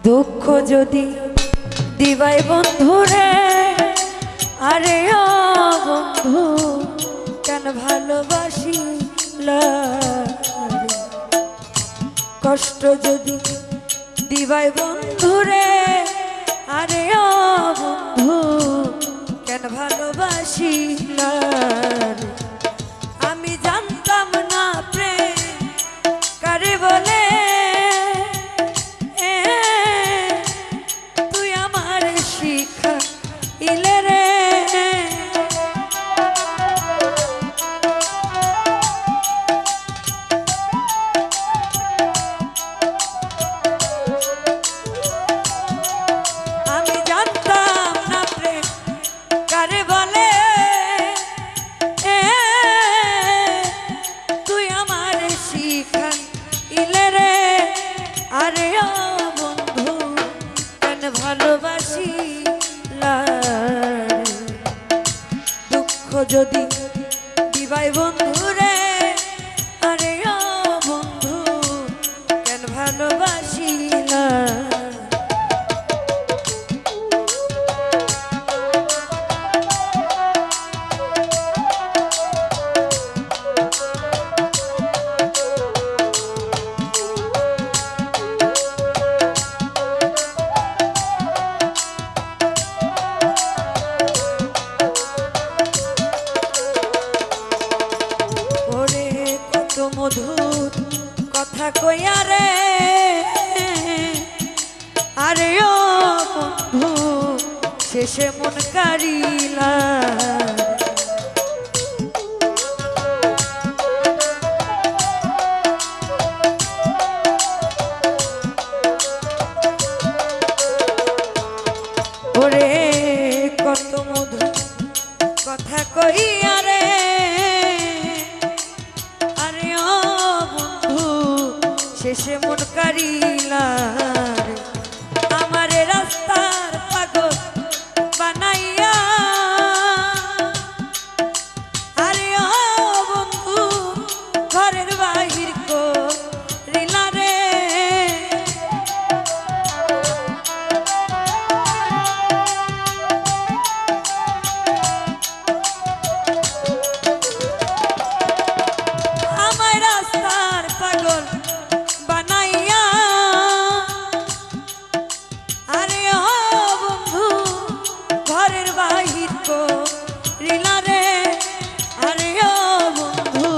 দুঃখ যদি দিবাই বন্ধুরে, আরে ও বন্ধু কেন ভালোবাসিলা, কষ্ট যদি দিবাই বন্ধুরে, আরে ও বন্ধু কেন ভালোবাসিলা। আমি জানতাম না প্রেম কারে বলে, তুই আমার শিখাইলে রে। আমি জানতাম না প্রেম কারে বলে, তুই আমার শিখাইলে রে। আরে ও বন্ধু কেন ভালোবাসিলা, দুঃখ যদি দিবাই বন্ধুরে, আরে ও বন্ধু কেন ভালোবাসিলা। মধুর কথা কইয়া রে, আরে ও বন্ধু শেষে মন কারিলা। ওরে কত মধুর কথা কইয়া রে, শেষে মন কারিলা। আমারে রাস্তার পাগল বানাইয়া, আরে ও বন্ধু ঘরের বাহির করিলা রে। আমায় রাস্তার পাগল বানাইয়া, আরে ও বন্ধু ঘরের বাহির করিলা রে। আরে ও বন্ধু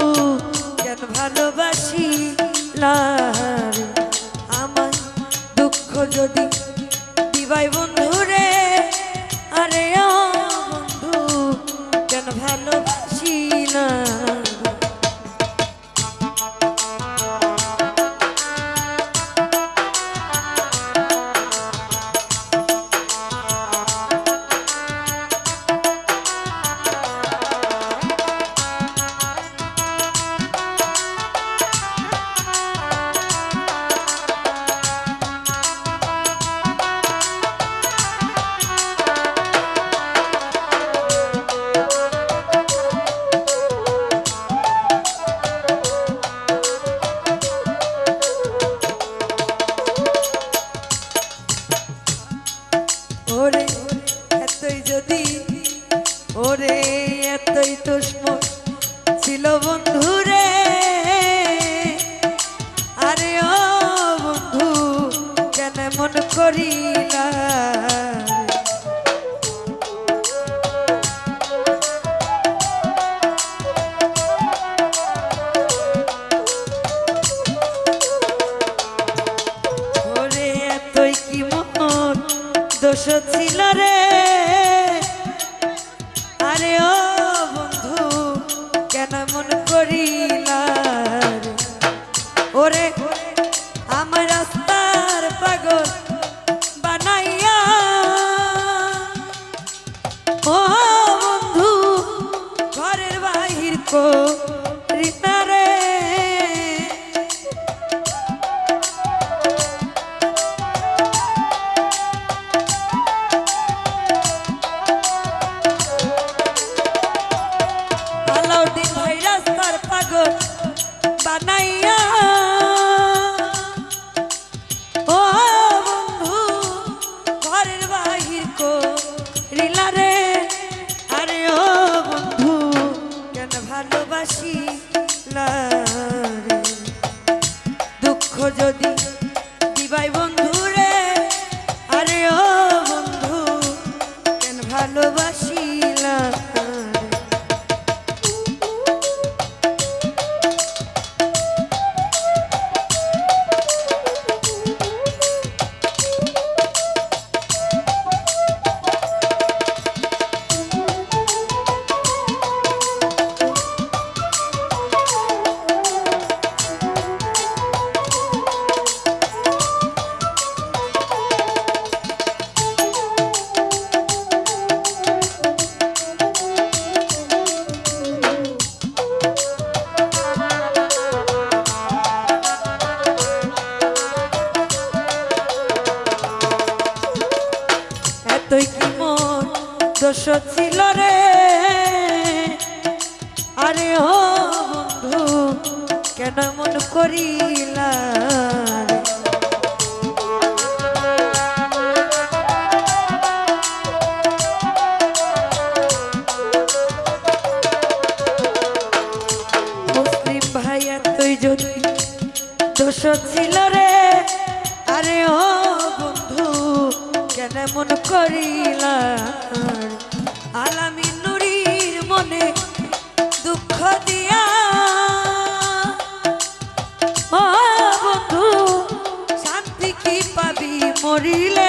কেন ভালোবাসিলা, আমার দুঃখ যদি দিবাই বন্ধুরে, আরে ও বন্ধু কেন ভালোবাসিলা। ওরে এতই যদি, ওরে এতই দুশ্মন ছিল বন্ধুরে, আরে ও বন্ধু কেন মন করিলা। ওরে এতই কি মন দোষ ছিল রে, আরে ও বন্ধু কেন মন করিলা। ওরে আমার রাস্তার পাগল বানাইয়া, ও বন্ধু ঘরের বাহির করিলা রে। বানাইয়া, ও বন্ধু ভালোবাসি রে দুঃখ যদি দিবাই বন্ধু রে আরে ও বন্ধু কেন ভালোবাসিলা তুই কি মোর দোষ ছিল রে আরে ও বন্ধু কেন মন করিলা মুসলিম ভাইয়া তুই যদি দোষ ছিল রে আরে ও বন্ধু কেন মন করিলা আলামিন নুরির মনে দুঃখ দিয়া ও বন্ধু শান্তি কি পাবি মরিলে